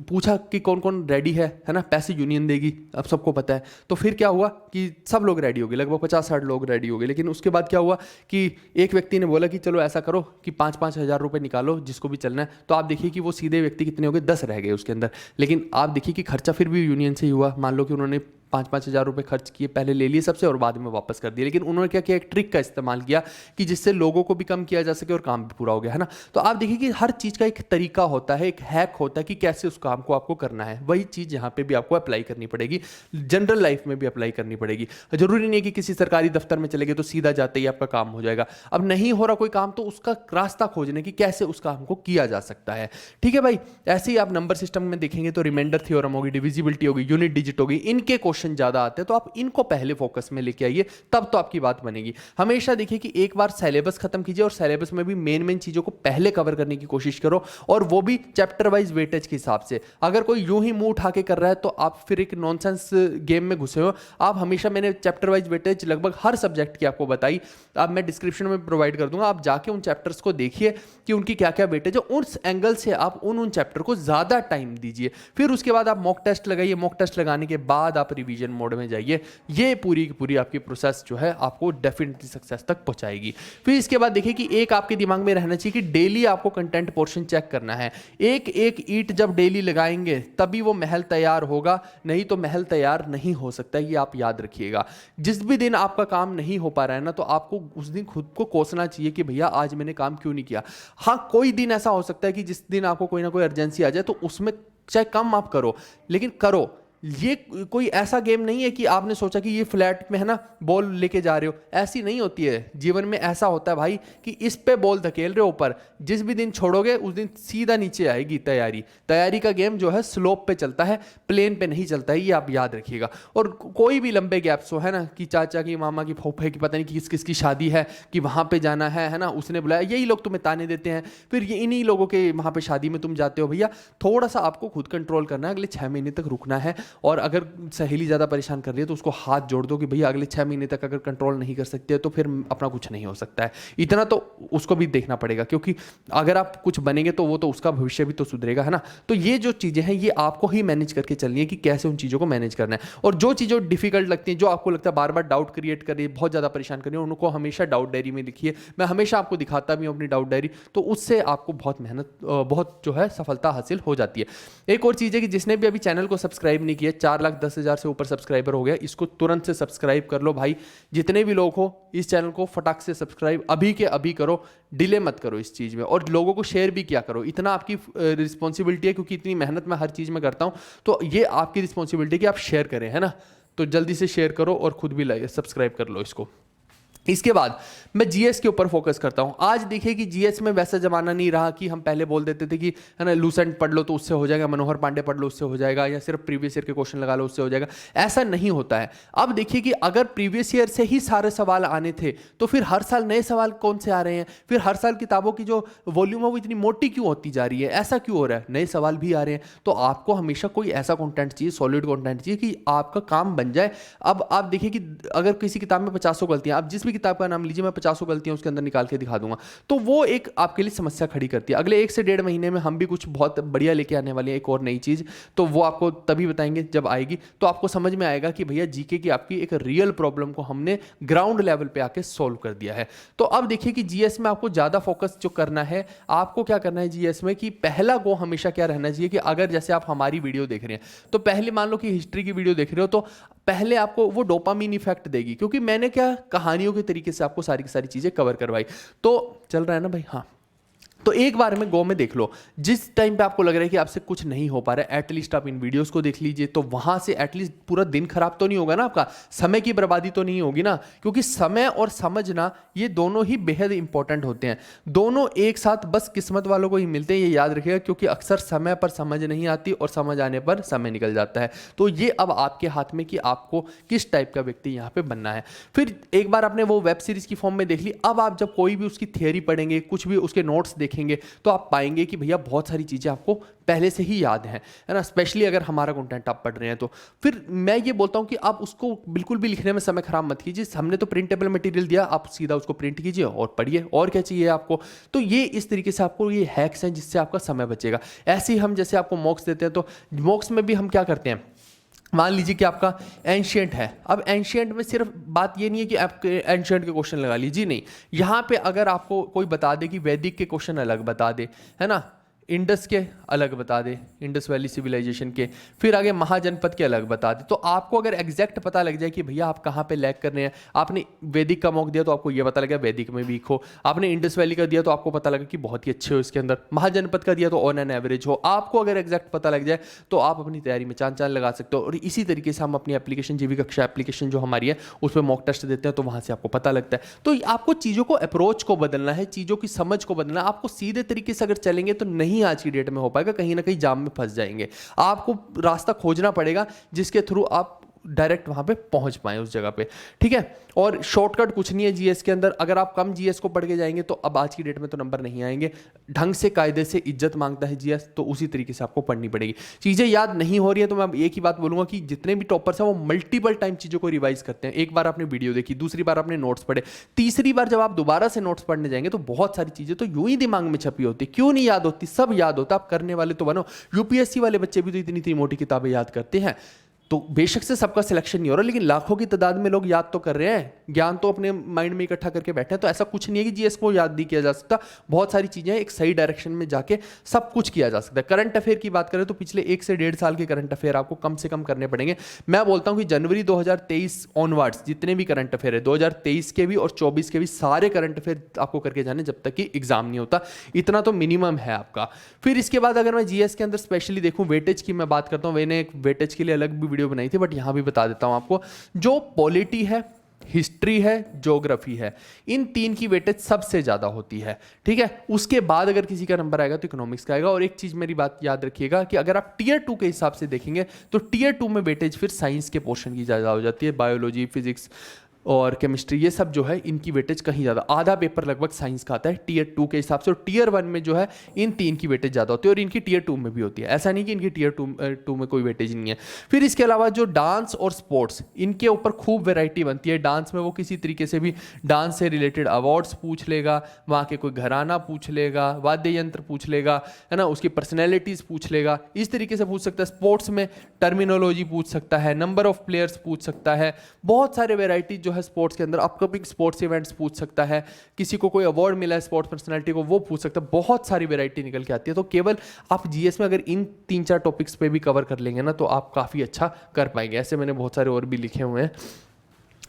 पूछा कि कौन कौन रेडी है ना, पैसे यूनियन देगी, अब सबको पता है। तो फिर क्या हुआ कि सब लोग रेडी हो गए, लगभग 50-60 लोग रेडी हो गए। लेकिन उसके बाद क्या हुआ कि एक व्यक्ति ने बोला कि चलो ऐसा करो कि 5-5 हज़ार रुपये निकालो जिसको भी चलना है। तो आप देखिए कि वो सीधे व्यक्ति कितने हो गए, 10 रह गए उसके अंदर। लेकिन आप देखिए कि खर्चा फिर भी यूनियन से ही हुआ। मान लो कि उन्होंने 5-5 हज़ार रुपये खर्च किए, पहले ले लिए सबसे और बाद में वापस कर दिए। लेकिन उन्होंने क्या किया, एक ट्रिक का इस्तेमाल किया कि जिससे लोगों को भी कम किया जा सके और काम भी पूरा हो गया, है ना। तो आप देखिए कि हर चीज़ का एक तरीका होता है, एक हैक होता है कि कैसे उस काम को आपको करना है। वही चीज़ यहाँ पे भी आपको अप्लाई करनी पड़ेगी, जनरल लाइफ में भी अप्लाई करनी पड़ेगी। जरूरी नहीं है कि किसी सरकारी दफ्तर में चले गए तो सीधा जाते ही आपका काम हो जाएगा। अब नहीं हो रहा कोई काम तो उसका रास्ता खोजने की कैसे उस काम को किया जा सकता है। ठीक है भाई, ऐसे ही आप नंबर सिस्टम में देखेंगे तो रिमाइंडर थ्योरम होगी, डिविजिबिलिटी होगी, यूनिट डिजिट होगी, इनके क्वेश्चन ज़्यादा आते हैं। तो आप इनको पहले फोकस में लेके आइए, तब तो आपकी बात बनेगी। हमेशा देखिए कि एक बार सिलेबस खत्म कीजिए और सिलेबस में भी मेन मेन चीज़ों को पहले कवर करने की कोशिश करो, और वो भी चैप्टर वाइज वेटेज के हिसाब से। अगर कोई यूं ही मुंह उठा के कर रहा है तो आप फिर एक नॉनसेंस गेम में घुसे हो। आप हमेशा, मैंने चैप्टर वाइज वेटेज लगभग हर सब्जेक्ट की आपको बताई, अब मैं डिस्क्रिप्शन में प्रोवाइड कर दूंगा, आप जाके उन चैप्टर्स को देखिए कि उनकी क्या क्या वेटेज है। उस एंगल से आप उन चैप्टर को ज़्यादा टाइम दीजिए। फिर उसके बाद आप मॉक टेस्ट लगाइए, मॉक टेस्ट लगाने के बाद आप रिवीजन मोड में जाइए। ये पूरी की पूरी आपकी प्रोसेस जो है आपको डेफिनेटली सक्सेस तक पहुंचाएगी। फिर इसके बाद देखिए कि एक आपके दिमाग में रहना चाहिए कि डेली आपको कंटेंट पोर्शन चेक करना है। एक एक ईंट जब डेली लगाएंगे तभी वो महल तैयार होगा, नहीं तो महल तैयार नहीं हो सकता। ये आप याद रखिएगा। जिस भी दिन आपका काम नहीं हो पा रहा है ना, तो आपको उस दिन खुद को कोसना चाहिए कि भैया आज मैंने काम क्यों नहीं किया। हाँ, कोई दिन ऐसा हो सकता है कि जिस दिन आपको कोई ना कोई अर्जेंसी आ जाए, तो उसमें चाहे कम आप करो लेकिन करो। ये कोई ऐसा गेम नहीं है कि आपने सोचा कि ये फ्लैट में है ना बॉल लेके जा रहे हो, ऐसी नहीं होती है। जीवन में ऐसा होता है भाई कि इस पे बॉल धकेल रहे हो ऊपर, जिस भी दिन छोड़ोगे उस दिन सीधा नीचे आएगी। तैयारी का गेम जो है स्लोप पे चलता है, प्लेन पे नहीं चलता है, ये आप याद रखिएगा। और कोई भी लंबे गैप्स हो, है ना, कि चाचा की, मामा की, फूफे की, पता नहीं किस किस की शादी है कि वहां पे जाना है ना, उसने बुलाया, यही लोग तुम्हें ताने देते हैं। फिर ये इन्हीं लोगों के वहां पे शादी में तुम जाते हो। भैया थोड़ा सा आपको खुद कंट्रोल करना है, अगले 6 महीने तक रुकना है। और अगर सहेली ज़्यादा परेशान कर रही है तो उसको हाथ जोड़ दो कि भैया अगले 6 महीने तक अगर कंट्रोल नहीं कर सकते तो फिर अपना कुछ नहीं हो सकता है। इतना तो उसको भी देखना पड़ेगा, क्योंकि अगर आप कुछ बनेंगे तो वो तो उसका भविष्य भी तो सुधरेगा, है ना। तो ये जो चीज़ें हैं ये आपको ही मैनेज करके चलनी है कि कैसे उन चीज़ों को मैनेज करना है। और जो चीज़ें डिफिकल्ट लगती हैं, जो आपको लगता है बार बार डाउट क्रिएट कर रही है, बहुत ज़्यादा परेशान कर रही है, उनको हमेशा डाउट डायरी में लिखिए। मैं हमेशा आपको दिखाता भी हूँ अपनी डाउट डायरी, तो उससे आपको बहुत मेहनत, बहुत जो है सफलता हासिल हो जाती है। एक और चीज़ है कि जिसने भी अभी चैनल को सब्सक्राइब नहीं किया, 4,10,000 से ऊपर सब्सक्राइबर हो गया, इसको तुरंत से सब्सक्राइब कर लो भाई। जितने भी लोग हो इस चैनल को फटाक से सब्सक्राइब अभी के अभी करो, डिले मत करो इस चीज़ में। और लोगों को शेयर भी किया करो, इतना आपकी रिस्पॉन्सिबिलिटी है, क्योंकि इतनी मेहनत मैं हर चीज़ में करता हूँ, तो ये आपकी रिस्पॉन्सिबिलिटी है कि आप शेयर करें, है ना। तो जल्दी से शेयर करो और खुद भी सब्सक्राइब कर लो इसको। इसके बाद मैं जीएस के ऊपर फोकस करता हूं। आज देखिए कि जीएस में वैसा जमाना नहीं रहा कि हम पहले बोल देते थे कि है ना लूसेंट पढ़ लो तो उससे हो जाएगा, मनोहर पांडे पढ़ लो उससे हो जाएगा, या सिर्फ प्रीवियस ईयर के क्वेश्चन लगा लो उससे हो जाएगा। ऐसा नहीं होता है। अब देखिए कि अगर प्रीवियस ईयर से ही सारे सवाल आने थे तो फिर हर साल नए सवाल कौन से आ रहे हैं, फिर हर साल किताबों की जो वॉल्यूम है वो इतनी मोटी क्यों होती जा रही है, ऐसा क्यों हो रहा है, नए सवाल भी आ रहे हैं। तो आपको हमेशा कोई ऐसा कंटेंट चाहिए, सॉलिड कंटेंट चाहिए कि आपका काम बन जाए। अब आप देखिए कि अगर किसी किताब में 50 गलतियां, आप जिस भी किताब का नाम लीजिए, 50 गलतियां उसके अंदर निकाल के दिखा दूंगा, तो वो एक आपके लिए समस्या खड़ी करती है। अगले 1 से 1.5 महीने में हम भी कुछ बहुत बढ़िया लेके आने वाले हैं, एक और नई चीज, तो वो आपको तभी बताएंगे जब आएगी। तो आपको समझ में आएगा कि भैया जीके की आपकी एक रियल प्रॉब्लम को हमने ग्राउंड लेवल पे आके सोल्व कर दिया है। तो अब देखिए कि जीएस में आपको ज्यादा फोकस जो करना है, आपको क्या करना है जीएस में, कि पहला गो हमेशा क्या रहना चाहिए कि अगर जैसे आप हमारी वीडियो देख रहे हैं, तो पहले मान लो कि हिस्ट्री की वीडियो देख रहे हो, तो पहले आपको वो डोपामीन इफेक्ट देगी, क्योंकि मैंने क्या कहानियों के तरीके से आपको सारी की सारी चीजें कवर करवाई। तो चल रहा है ना भाई, हाँ। तो एक बार में गो में देख लो, जिस टाइम पे आपको लग रहा है कि आपसे कुछ नहीं हो पा रहा है, एटलीस्ट आप इन वीडियोस को देख लीजिए, तो वहां से एटलीस्ट पूरा दिन खराब तो नहीं होगा ना आपका, समय की बर्बादी तो नहीं होगी ना, क्योंकि समय और समझना ये दोनों ही बेहद इंपॉर्टेंट होते हैं। दोनों एक साथ बस किस्मत वालों को ही मिलते हैं, ये याद रखिएगा, क्योंकि अक्सर समय पर समझ नहीं आती और समझ आने पर समय निकल जाता है। तो ये अब आपके हाथ में कि आपको किस टाइप का व्यक्ति यहाँ पे बनना है। फिर एक बार आपने वो वेब सीरीज की फॉर्म में देख ली, अब आप जब कोई भी उसकी थियरी पढ़ेंगे, कुछ भी उसके नोट्स देखेंगे, तो आप पाएंगे कि भैया बहुत सारी चीज़ें आपको पहले से ही याद हैं, है ना, स्पेशली अगर हमारा कंटेंट आप पढ़ रहे हैं तो। फिर मैं ये बोलता हूं कि आप उसको बिल्कुल भी लिखने में समय खराब मत कीजिए, हमने तो प्रिंटेबल मटेरियल दिया, आप सीधा उसको प्रिंट कीजिए और पढ़िए, और क्या चाहिए आपको। तो ये इस तरीके से आपको ये हैक्स हैं जिससे आपका समय बचेगा। ऐसे ही हम जैसे आपको मॉक्स देते हैं, तो मॉक्स में भी हम क्या करते हैं, मान लीजिए कि आपका एंशियंट है, अब एंशियंट में सिर्फ बात ये नहीं है कि आप एंशियंट के क्वेश्चन लगा लीजिए, नहीं, यहाँ पे अगर आपको कोई बता दे कि वैदिक के क्वेश्चन अलग बता दे, है ना, इंडस के अलग बता दे, इंडस वैली सिविलाइजेशन के, फिर आगे महाजनपद के अलग बता दे, तो आपको अगर एग्जैक्ट पता लग जाए कि भैया आप कहाँ पे लैग कर रहे हैं। आपने वैदिक का मॉक दिया तो आपको ये पता लगा वैदिक में वीक हो, आपने इंडस वैली का दिया तो आपको पता लगा कि बहुत ही अच्छे हो इसके अंदर, महाजनपद का दिया तो ऑन एन एवरेज हो। आपको अगर एग्जैक्ट पता लग जाए तो आप अपनी तैयारी में चांद चांद लगा सकते हो। और इसी तरीके से हम अपनी एप्लीकेशन जीवी कक्षा एप्लीकेशन जो हमारी है उस पर मॉक टेस्ट देते हैं, तो वहाँ से आपको पता लगता है। तो आपको चीज़ों को अप्रोच को बदलना है, चीज़ों की समझ को बदलना है। आपको सीधे तरीके से अगर चलेंगे तो नहीं आज की डेट में हो पाएगा, कहीं ना कहीं जाम में फंस जाएंगे। आपको रास्ता खोजना पड़ेगा जिसके थ्रू आप डायरेक्ट वहां पे पहुंच पाए उस जगह पे, ठीक है। और शॉर्टकट कुछ नहीं है जीएस के अंदर, अगर आप कम जीएस को पढ़ के जाएंगे तो अब आज की डेट में तो नंबर नहीं आएंगे। ढंग से कायदे से इज्जत मांगता है जीएस, तो उसी तरीके से आपको पढ़नी पड़ेगी। चीजें याद नहीं हो रही है तो मैं एक ही बात बोलूंगा कि जितने भी टॉपर्स हैं वो मल्टीपल टाइम चीजों को रिवाइज करते हैं। एक बार आपने वीडियो देखी, दूसरी बार आपने नोट्स पढ़े, तीसरी बार जब आप दोबारा से नोट्स पढ़ने जाएंगे तो बहुत सारी चीजें तो यूं ही दिमाग में छपी होती, क्यों नहीं याद होती, सब याद होता। आप करने वाले तो बनो। यूपीएससी वाले बच्चे भी तो इतनी इतनी मोटी किताबें याद करते हैं। तो बेशक से सबका सिलेक्शन नहीं हो रहा, लेकिन लाखों की तादाद में लोग याद तो कर रहे हैं, ज्ञान तो अपने माइंड में इकट्ठा करके बैठे हैं। तो ऐसा कुछ नहीं है कि जीएस को याद नहीं किया जा सकता। बहुत सारी चीजें एक सही डायरेक्शन में जाके सब कुछ किया जा सकता है। करंट अफेयर की बात करें तो पिछले 1 से 1.5 साल के करंट अफेयर आपको कम से कम करने पड़ेंगे। मैं बोलता हूं कि जनवरी 2023 ऑनवर्ड्स जितने भी करंट अफेयर है, 2023 के भी और 24 के भी सारे करंट अफेयर आपको करके जाने जब तक कि एग्जाम नहीं होता। इतना तो मिनिमम है आपका। फिर इसके बाद अगर मैं जीएस के अंदर स्पेशली देखूं, वेटेज की मैं बात करता हूं, मैंने एक वेटेज के लिए अलग भी वीडियो बनाई थी, बट यहां बता देता हूं आपको। जो पॉलिटी है, हिस्ट्री है, ज्योग्राफी है, इन तीन की वेटेज सबसे ज्यादा होती है, ठीक है। उसके बाद अगर किसी का नंबर आएगा तो इकोनॉमिक्स का आएगा। और एक चीज मेरी बात याद रखिएगा कि अगर आप टीयर 2 के हिसाब से देखेंगे तो टीयर 2 में वेटेज फिर साइंस के पोर्शन की ज्यादा हो जाती है। बायोलॉजी, फिजिक्स और केमिस्ट्री, ये सब जो है इनकी वेटेज कहीं ज़्यादा, आधा पेपर लगभग साइंस का आता है टीयर 2 के हिसाब से। और टीयर 1 में जो है इन तीन की वेटेज ज़्यादा होती है, और इनकी टीयर 2 में भी होती है। ऐसा नहीं कि इनकी टीयर 2 में कोई वेटेज नहीं है। फिर इसके अलावा जो डांस और स्पोर्ट्स, इनके ऊपर खूब वेराइटी बनती है। डांस में वो किसी तरीके से भी डांस से रिलेटेड अवार्ड्स पूछ लेगा, वहाँ के कोई घराना पूछ लेगा, वाद्य यंत्र पूछ लेगा, है ना, उसकी पर्सनैलिटीज़ पूछ लेगा, इस तरीके से पूछ सकता है। स्पोर्ट्स में टर्मिनोलॉजी पूछ सकता है, नंबर ऑफ प्लेयर्स पूछ सकता है, बहुत सारे वेराइटी जो है स्पोर्ट्स के अंदर। अपकमिंग स्पोर्ट्स इवेंट्स पूछ सकता है, किसी को कोई अवार्ड मिला है स्पोर्ट्स पर्सनालिटी को, वो पूछ सकता है। बहुत सारी वेराइटी निकल के आती है। तो केवल आप जीएस में अगर इन 3-4 टॉपिक्स पे भी कवर कर लेंगे ना तो आप काफ़ी अच्छा कर पाएंगे। ऐसे मैंने बहुत सारे और भी लिखे हुए हैं।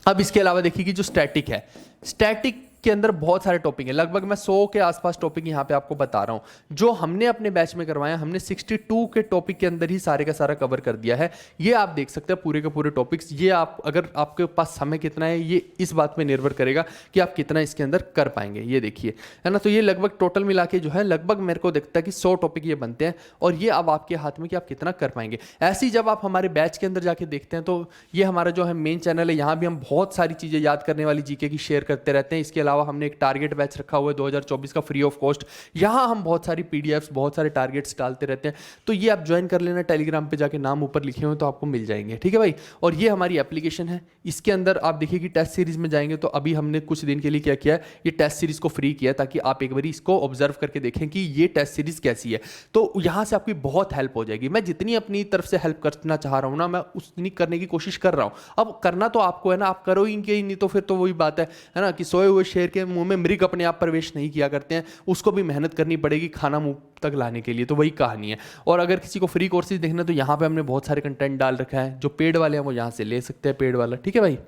अब इसके अलावा देखिए कि जो स्टैटिक है, स्टैटिक के अंदर बहुत सारे टॉपिक हैं, लगभग मैं 100 के आसपास टॉपिक यहाँ पे आपको बता रहा हूँ। जो हमने अपने बैच में करवाया, हमने 62 के टॉपिक के अंदर ही सारे का सारा कवर कर दिया है। ये आप देख सकते हैं पूरे के पूरे टॉपिक्स। ये आप, अगर आपके पास समय कितना है, ये इस बात पे निर्भर करेगा कि आप कितना इसके अंदर कर पाएंगे। ये देखिए, है ना। तो ये लगभग टोटल मिला के जो है लगभग मेरे को दिखता है कि 100 टॉपिक ये बनते हैं, और ये अब आपके हाथ में कि आप कितना कर पाएंगे। ऐसे ही जब आप हमारे बैच के अंदर जाके देखते हैं तो ये हमारा जो है मेन चैनल है, यहाँ भी हम बहुत सारी चीज़ें याद करने वाली जीके की शेयर करते रहते हैं। इसके अलावा हमने एक टारगेट बैच रखा हुआ है 2024 का फ्री ऑफ कॉस्ट। यहां हम बहुत सारी पीडीएफ्स, बहुत सारे टारगेट्स डालते रहते हैं। तो ये आप ज्वाइन कर लेना, टेलीग्राम पे जाके नाम ऊपर लिखे हुए तो आपको मिल जाएंगे, ठीक है भाई। और ये हमारी एप्लीकेशन है, इसके अंदर आप देखिए कि टेस्ट सीरीज में जाएंगे तो अभी हमने कुछ दिन के लिए क्या किया है, ये टेस्ट सीरीज को फ्री किया ताकि आप एक बार इसको ऑब्जर्व करके देखें कि ये टेस्ट सीरीज कैसी है। तो यहां से आपकी बहुत हेल्प हो जाएगी। मैं जितनी अपनी तरफ से हेल्प करना चाह रहा हूं ना, मैं उतनी करने की कोशिश कर रहा हूं। अब करना तो आपको है ना, आप करो ही नहीं तो फिर तो वही बात है ना, कि सोए हुए शेर के मुंह में मृग अपने आप प्रवेश नहीं किया करते हैं। उसको भी मेहनत करनी पड़ेगी खाना मुंह तक लाने के लिए। तो वही कहानी है। और अगर किसी को फ्री कोर्सेज देखना तो यहाँ पे हमने बहुत सारे कंटेंट डाल रखा है। जो पेड वाले हैं वो यहाँ से ले सकते हैं, पेड वाला, ठीक है भाई।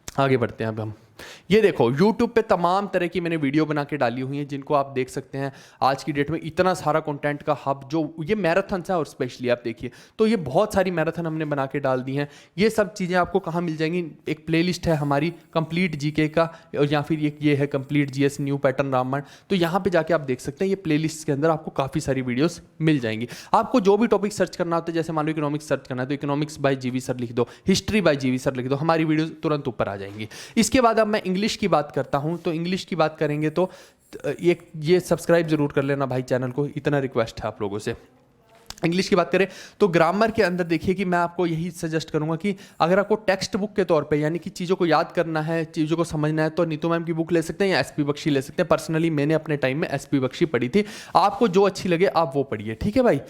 आगे बढ़ते हैं अब हम। ये देखो YouTube पे तमाम तरह की मैंने वीडियो बना के डाली हुई हैं जिनको आप देख सकते हैं। आज की डेट में इतना सारा कंटेंट का हब, जो ये मैराथन है और स्पेशली आप देखिए तो ये बहुत सारी मैराथन हमने बना के डाल दी हैं। ये सब चीज़ें आपको कहाँ मिल जाएंगी? एक प्लेलिस्ट है हमारी कंप्लीट जीके का, और या फिर ये है complete GS new pattern Ramayan. तो यहाँ पे जाके आप देख सकते हैं, ये प्लेलिस्ट के अंदर आपको काफ़ी सारी वीडियोस मिल जाएंगी। आपको जो भी टॉपिक सर्च करना होता है, जैसे मान लो इकोनॉमिक्स सर्च करना है तो इकोनॉमिक्स बाय जीवी सर लिख दो, हिस्ट्री बाय जीवी सर लिख दो, हमारी वीडियो तुरंत ऊपर आ जाएंगी। इसके बाद अब मैं इंग्लिश की बात करता हूं, तो इंग्लिश की बात करेंगे तो ये सब्सक्राइब जरूर कर लेना भाई चैनल को, इतना रिक्वेस्ट है आप लोगों से। इंग्लिश की बात करें तो ग्रामर के अंदर देखिए कि मैं आपको यही सजेस्ट करूंगा कि अगर आपको टेक्स्ट बुक के तौर पे यानी कि चीज़ों को याद करना है, चीज़ों को समझना है, तो नीतू मैम की बुक ले सकते हैं या एसपी बख्शी ले सकते हैं। पर्सनली मैंने अपने टाइम में एसपी बख्शी पढ़ी थी, आपको जो अच्छी लगे आप वो पढ़िए, ठीक है भाई।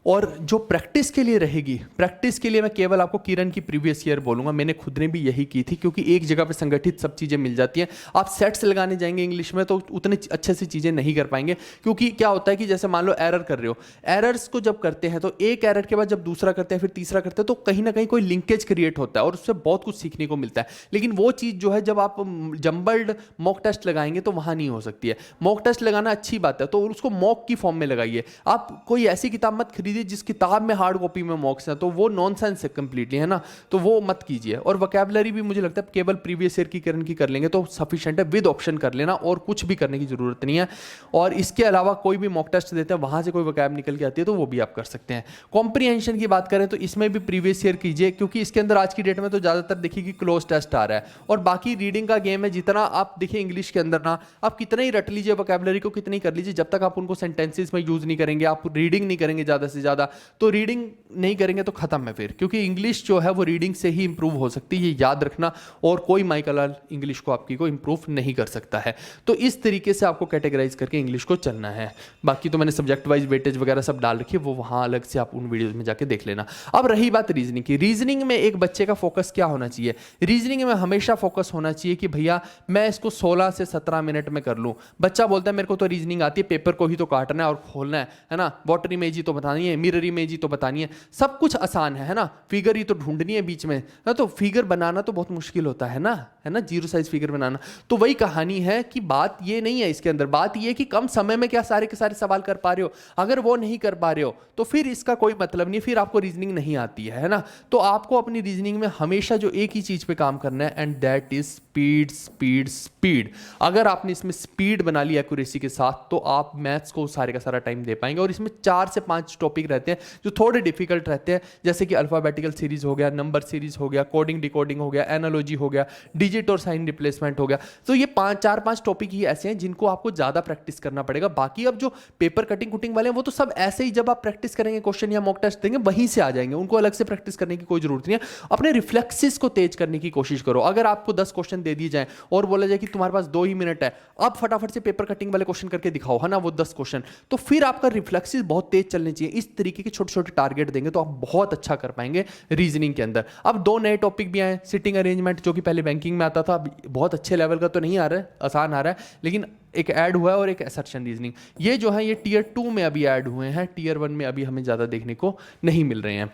और जो प्रैक्टिस के लिए रहेगी, प्रैक्टिस के लिए मैं केवल आपको किरण की प्रीवियस ईयर बोलूंगा, मैंने खुद ने भी यही की थी, क्योंकि एक जगह पे संगठित सब चीज़ें मिल जाती हैं। आप सेट्स लगाने जाएंगे इंग्लिश में तो उतने अच्छे से चीज़ें नहीं कर पाएंगे, क्योंकि क्या होता है कि जैसे मान लो एरर कर रहे हो, एरर्स को जब करते हैं तो एक एरर के बाद जब दूसरा करते हैं फिर तीसरा करते हैं तो कहीं ना कहीं कोई लिंकेज क्रिएट होता है और उससे बहुत कुछ सीखने को मिलता है। लेकिन वो चीज़ जो है जब आप जम्बल्ड मॉक टेस्ट लगाएंगे तो वहाँ नहीं हो सकती है। मॉक टेस्ट लगाना अच्छी बात है, तो उसको मॉक की फॉर्म में लगाइए। आप कोई ऐसी किताब मत खरीदिए जिस किताब में हार्ड कॉपी में मॉक्स है, तो वो नॉनसेंस है कंप्लीटली, है ना, तो वो मत कीजिए। और वोकैबुलरी भी मुझे लगता है केवल प्रीवियस ईयर की किरण की कर लेंगे तो सफिशिएंट है, विद ऑप्शन कर लेना, और कुछ भी करने की जरूरत नहीं है। और इसके अलावा कोई भी मॉक टेस्ट देते हैं वहां से कोई वोकैब निकल के आती है तो वो भी आप कर सकते हैं। कॉम्प्रिहेंशन की बात करें तो इसमें भी प्रीवियस ईयर कीजिए, क्योंकि इसके अंदर आज की डेट में तो ज्यादातर देखिए कि क्लोज टेस्ट आ रहा है, और बाकी रीडिंग का गेम है। जितना आप देखिए इंग्लिश के अंदर ना, आप कितना ही रट लीजिए वोकैबुलरी को, कितनी कर लीजिए, जब तक आप उनको सेंटेंसेस में यूज नहीं करेंगे, आप रीडिंग नहीं करेंगे ज्यादा से ज्यादा, तो रीडिंग नहीं करेंगे तो खत्म है फिर। क्योंकि इंग्लिश जो है वो रीडिंग से ही इंप्रूव हो सकती है, ये याद रखना, और कोई माइकल इंग्लिश को आपकी को इंप्रूव नहीं कर सकता है। तो इस तरीके से आपको कैटेगराइज करके इंग्लिश को चलना है। बाकी तो मैंने सब्जेक्ट वाइज वेटेज वगैरह सब डाल रखी है, वो वहां अलग से आप उन वीडियोज में जाके देख लेना। अब रही बात रीजनिंग की, रीजनिंग में एक बच्चे का फोकस क्या होना चाहिए? रीजनिंग में हमेशा फोकस होना चाहिए कि भैया मैं इसको 16 से 17 मिनट में कर लूं। बच्चा बोलता है मेरे को तो रीजनिंग आती है, पेपर को ही तो काटना है और खोलना है ना, वॉटर इमेज ही तो बतानी है, मिरर इमेज ही तो बतानी है, सब कुछ आसान है ना, फिगर ही तो ढूंढनी है बीच में ना, तो फिगर बनाना तो बहुत मुश्किल होता है ना, जीरो साइज फिगर बनाना। तो वही कहानी है कि बात ये नहीं है इसके अंदर, बात ये है कि कम समय में क्या सारे के सारे सवाल कर पा रहे हो। अगर वो नहीं कर पा रहे हो तो फिर इसका कोई मतलब नहीं, फिर आपको रीजनिंग नहीं आती है ना। तो आपको अपनी रीजनिंग में हमेशा जो एक ही चीज पे काम करना है, and that is speed speed speed. अगर आपने इसमें स्पीड बना ली एक्यूरेसी के साथ तो आप मैथ्स को सारे का सारा टाइम दे पाएंगे। और इसमें 4 से 5 टॉपिक रहते हैं जो थोड़े डिफिकल्ट रहते हैं, जैसे कि अल्फाबेटिकल सीरीज हो गया, नंबर सीरीज हो गया, कोडिंग डिकोडिंग हो गया, एनालॉजी हो गया, डिजिट और साइन रिप्लेसमेंट हो गया। तो ये 4-5 टॉपिक ही ऐसे हैं जिनको आपको ज्यादा प्रैक्टिस करना पड़ेगा। बाकी अब जो पेपर कटिंग कुटिंग वाले हैं वो तो सब ऐसे ही, जब आप प्रैक्टिस करेंगे क्वेश्चन या मॉक टेस्ट देंगे वहीं से आ जाएंगे, उनको अलग से प्रैक्टिस करने की कोई जरूरत नहीं है। अपने रिफ्लेक्सेस को तेज करने की कोशिश करो। अगर आपको 10 क्वेश्चन दे दिए जाए और बोला जाए कि तुम्हारे पास 2 ही मिनट है, अब फटाफट से पेपर कटिंग वाले क्वेश्चन करके दिखाओ, है ना, वो 10 क्वेश्चन, तो फिर आपका रिफ्लेक्सेस बहुत तेज चलने चाहिए। इस तरीके के छोटे छोटे टारगेट देंगे तो आप बहुत अच्छा कर पाएंगे रीजनिंग के अंदर। अब 2 नए टॉपिक भी आए, सिटिंग अरेंजमेंट जो कि पहले बैंकिंग में आता था, अब बहुत अच्छे लेवल का तो नहीं आ रहा है, आसान आ रहा है, लेकिन एक ऐड हुआ है, और एक असर्शन रीजनिंग, ये जो है ये टीयर 2 में अभी ऐड हुए हैं, टीयर 1 में अभी हमें ज़्यादा देखने को नहीं मिल रहे हैं।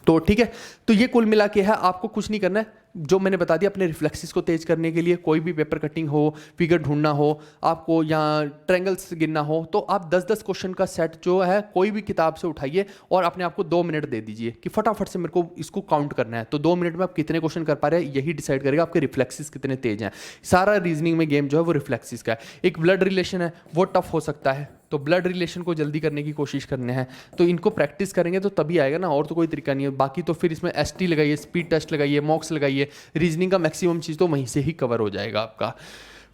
तो ठीक है, तो ये कुल मिला के है, आपको कुछ नहीं करना है, जो मैंने बता दिया अपने रिफ्लेक्सेस को तेज करने के लिए, कोई भी पेपर कटिंग हो, फिगर ढूंढना हो आपको, या ट्रायंगल्स गिनना हो, तो आप 10-10 क्वेश्चन का सेट जो है कोई भी किताब से उठाइए और अपने आप को 2 मिनट दे दीजिए कि फटाफट से मेरे को इसको काउंट करना है। तो 2 मिनट में आप कितने क्वेश्चन कर पा रहे हैं यही डिसाइड करेगा आपके रिफ्लेक्सेस कितने तेज हैं। सारा रीजनिंग में गेम जो है वो रिफ्लेक्सेस का है। एक ब्लड रिलेशन है, वो टफ हो सकता है, तो ब्लड रिलेशन को जल्दी करने की कोशिश करने हैं, तो इनको प्रैक्टिस करेंगे तो तभी आएगा ना, और तो कोई तरीका नहीं है। बाकी तो फिर इसमें एसटी लगाइए, स्पीड टेस्ट लगाइए, मॉक्स लगाइए, रीजनिंग का मैक्सिमम चीज़ तो वहीं से ही कवर हो जाएगा आपका।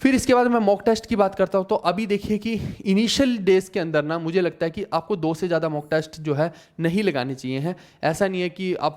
फिर इसके बाद मैं मॉक टेस्ट की बात करता हूँ, तो अभी देखिए कि इनिशियल डेज के अंदर ना मुझे लगता है कि आपको 2 से ज़्यादा मॉक टेस्ट जो है नहीं लगाने चाहिए हैं। ऐसा नहीं है कि आप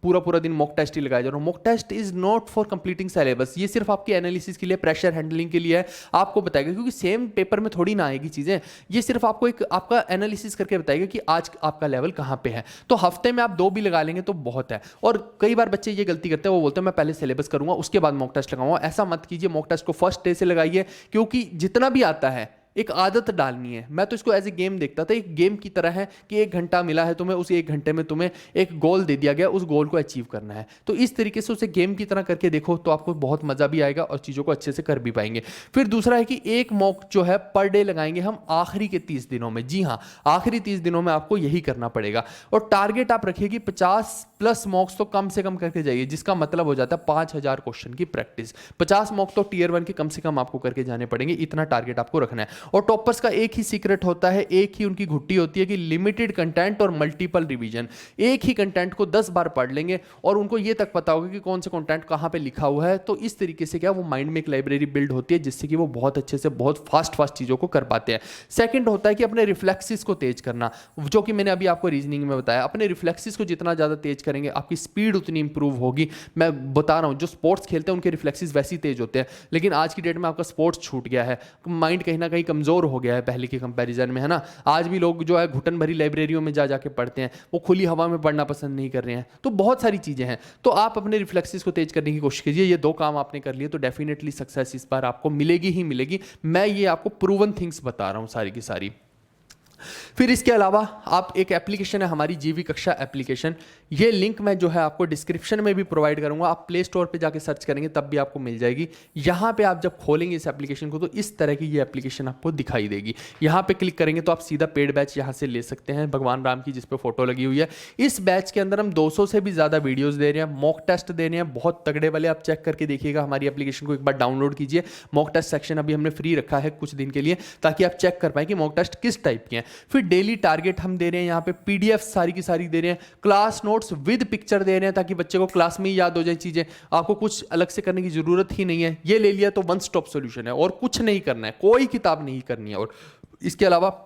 पूरा पूरा दिन मॉक टेस्ट ही लगाया जा रहा हो। Mock test is not for completing syllabus, ये सिर्फ आपके एनालिसिस के लिए, प्रेशर हैंडलिंग के लिए है, आपको बताएगा, क्योंकि सेम पेपर में थोड़ी ना आएगी चीज़ें, ये सिर्फ आपको एक आपका एनालिसिस करके बताएगा कि आज आपका लेवल कहाँ पे है। तो हफ्ते में आप 2 भी लगा लेंगे तो बहुत है। और कई बार बच्चे ये गलती करते हैं, वो बोलते हैं मैं पहले सिलेबस करूँगा उसके बाद मॉक टेस्ट लगाऊंगा। ऐसा मत कीजिए, मॉक टेस्ट को फर्स्ट डे से लगाइए, क्योंकि जितना भी आता है एक आदत डालनी है। मैं तो इसको एज ए गेम देखता था, एक गेम की तरह है कि 1 घंटा मिला है तुम्हें, उस 1 घंटे में तुम्हें एक गोल दे दिया गया, उस गोल को अचीव करना है। तो इस तरीके से उसे गेम की तरह करके देखो तो आपको बहुत मजा भी आएगा और चीजों को अच्छे से कर भी पाएंगे। फिर दूसरा है कि एक मॉक जो है पर डे लगाएंगे हम आखिरी के 30 दिनों में। जी हाँ, आखिरी 30 दिनों में आपको यही करना पड़ेगा और टारगेट आप रखिए कि 50+ मॉक्स तो कम से कम करके जाइए, जिसका मतलब हो जाता है 5000 क्वेश्चन की प्रैक्टिस। 50 मॉक तो टीयर 1 के कम से कम आपको करके जाने पड़ेंगे, इतना टारगेट आपको रखना है। और टॉपर्स का एक ही सीक्रेट होता है, एक ही उनकी घुट्टी होती है कि लिमिटेड कंटेंट और मल्टीपल रिवीजन। एक ही कंटेंट को 10 बार पढ़ लेंगे और उनको ये तक पता होगा कि कौन से कंटेंट कहां पे लिखा हुआ है। तो इस तरीके से क्या वो माइंड में एक लाइब्रेरी बिल्ड होती है, जिससे कि वो बहुत अच्छे से बहुत फास्ट चीजों को कर पाते हैं। सेकंड होता है कि अपने रिफ्लेक्सेस को तेज करना, जो कि मैंने अभी आपको रीजनिंग में बताया। अपने रिफ्लेक्सेस को जितना ज्यादा तेज करेंगे आपकी स्पीड उतनी इंप्रूव होगी। मैं बता रहा हूं, जो स्पोर्ट्स खेलते हैं उनके रिफ्लेक्सेस वैसे ही तेज होते हैं, लेकिन आज की डेट में आपका स्पोर्ट्स छूट गया है, माइंड कहीं ना कहीं कमजोर हो गया है पहले के कंपैरिजन में, है ना। आज भी लोग जो है घुटन भरी लाइब्रेरियों में जाके पढ़ते हैं, वो खुली हवा में पढ़ना पसंद नहीं कर रहे हैं। तो बहुत सारी चीजें हैं। तो आप अपने रिफ्लेक्सेस को तेज करने की कोशिश कीजिए। ये 2 काम आपने कर लिए तो डेफिनेटली सक्सेस इस बार आपको मिलेगी ही मिलेगी। मैं ये आपको प्रूवन थिंग्स बता रहा हूं सारी की सारी। फिर इसके अलावा आप एक एप्लीकेशन है हमारी जीवी कक्षा एप्लीकेशन, ये लिंक मैं जो है आपको डिस्क्रिप्शन में भी प्रोवाइड करूंगा। आप प्ले स्टोर पे जाके सर्च करेंगे तब भी आपको मिल जाएगी। यहां पे आप जब खोलेंगे इस एप्लीकेशन को तो इस तरह की ये एप्लीकेशन आपको दिखाई देगी। यहां पे क्लिक करेंगे तो आप सीधा पेड बैच यहां से ले सकते हैं, भगवान राम की जिस पे फोटो लगी हुई है। इस बैच के अंदर हम 200 से भी ज्यादा वीडियोस दे रहे हैं, मॉक टेस्ट दे रहे हैं बहुत तगड़े वाले। आप चेक करके देखिएगा, हमारी एप्लीकेशन को एक बार डाउनलोड कीजिए। मॉक टेस्ट सेक्शन अभी हमने फ्री रखा है कुछ दिन के लिए, ताकि आप चेक कर पाए कि मॉक टेस्ट किस टाइप के हैं। फिर डेली टारगेट हम दे रहे हैं, यहाँ पे पीडीएफ सारी की सारी दे रहे हैं, क्लास नोट्स विद पिक्चर दे रहे हैं, ताकि बच्चे को क्लास में ही याद हो जाए चीजें, आपको कुछ अलग से करने की जरूरत ही नहीं है। ये ले लिया तो वन स्टॉप सॉल्यूशन है और कुछ नहीं करना है, कोई किताब नहीं करनी है। और इसके अलावा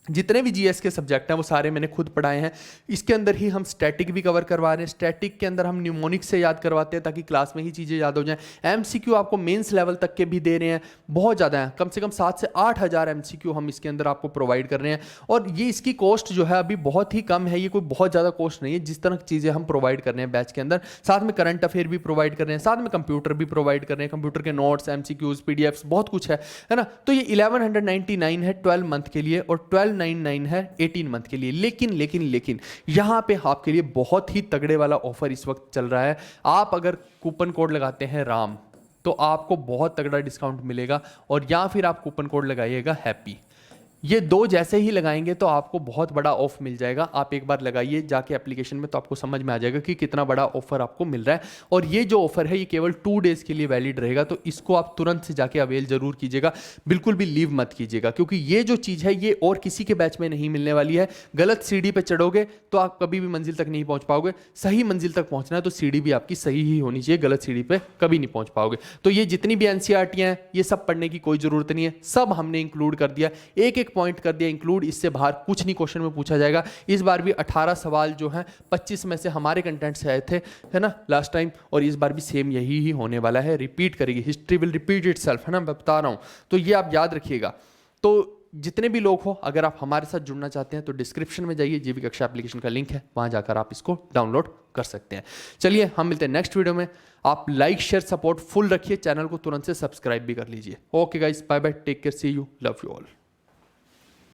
जितने भी जीएस के सब्जेक्ट हैं वो सारे मैंने खुद पढ़ाए हैं। इसके अंदर ही हम स्टैटिक भी कवर करवा रहे हैं। स्टैटिक के अंदर हम न्यूमोनिक से याद करवाते हैं ताकि क्लास में ही चीज़ें याद हो जाएं। एमसीक्यू आपको मेंस लेवल तक के भी दे रहे हैं, बहुत ज़्यादा है, कम से कम 7 से 8 हज़ार एमसीक्यू हम इसके अंदर आपको प्रोवाइड कर रहे हैं। और ये इसकी कॉस्ट जो है अभी बहुत ही कम है, ये कोई बहुत ज़्यादा कॉस्ट नहीं है जिस तरह की चीज़ें हम प्रोवाइड कर रहे हैं बैच के अंदर। साथ में करंट अफेयर भी प्रोवाइड कर रहे हैं, साथ में कंप्यूटर भी प्रोवाइड कर रहे हैं, कंप्यूटर के नोट्स, एमसीक्यूज, पीडीएफ्स, बहुत कुछ है ना। तो ये 1199 है 12 मंथ के लिए और 1299 है 18 मंथ के लिए। लेकिन यहां पे आपके लिए बहुत ही तगड़े वाला ऑफर इस वक्त चल रहा है। आप अगर कूपन कोड लगाते हैं राम तो आपको बहुत तगड़ा डिस्काउंट मिलेगा, और या फिर आप कूपन कोड लगाइएगा हैप्पी। ये 2 जैसे ही लगाएंगे तो आपको बहुत बड़ा ऑफ मिल जाएगा। आप एक बार लगाइए जाके एप्लीकेशन में तो आपको समझ में आ जाएगा कि कितना बड़ा ऑफर आपको मिल रहा है। और ये जो ऑफर है ये केवल 2 डेज के लिए वैलिड रहेगा, तो इसको आप तुरंत से जाके अवेल जरूर कीजिएगा, बिल्कुल भी लीव मत कीजिएगा, क्योंकि ये जो चीज़ है ये और किसी के बैच में नहीं मिलने वाली है। गलत सीढ़ी पे चढ़ोगे तो आप कभी भी मंजिल तक नहीं पहुंच पाओगे। सही मंजिल तक पहुंचना है तो सीढ़ी भी आपकी सही ही होनी चाहिए, गलत सीढ़ी पे कभी नहीं पहुंच पाओगे। तो ये जितनी भी एनसीईआरटी हैं ये सब पढ़ने की कोई जरूरत नहीं है, सब हमने इंक्लूड कर दिया, एक पॉइंट कर दिया इंक्लूड। इससे बाहर कुछ नहीं क्वेश्चन में पूछा जाएगा। इस बार भी 18 सवाल जो हैं 25 में से हमारे कंटेंट से आए थे, है ना, लास्ट टाइम, और इस बार भी सेम यही ही होने वाला है, रिपीट करेगी, हिस्ट्री विल रिपीट इटसेल्फ, है ना, मैं बता रहा हूं। तो ये आप याद रखिएगा। तो जितने भी लोग हो, अगर आप हमारे साथ जुड़ना चाहते हैं तो डिस्क्रिप्शन में जाइए, जीवी कक्षा एप्लीकेशन का लिंक है, वहां जाकर आप इसको डाउनलोड कर सकते हैं। चलिए हम मिलते हैं नेक्स्ट वीडियो में। आप लाइक शेयर सपोर्ट फुल रखिए, चैनल को तुरंत से सब्सक्राइब भी कर लीजिए। Okay guys, bye bye, take care, see you, love you all.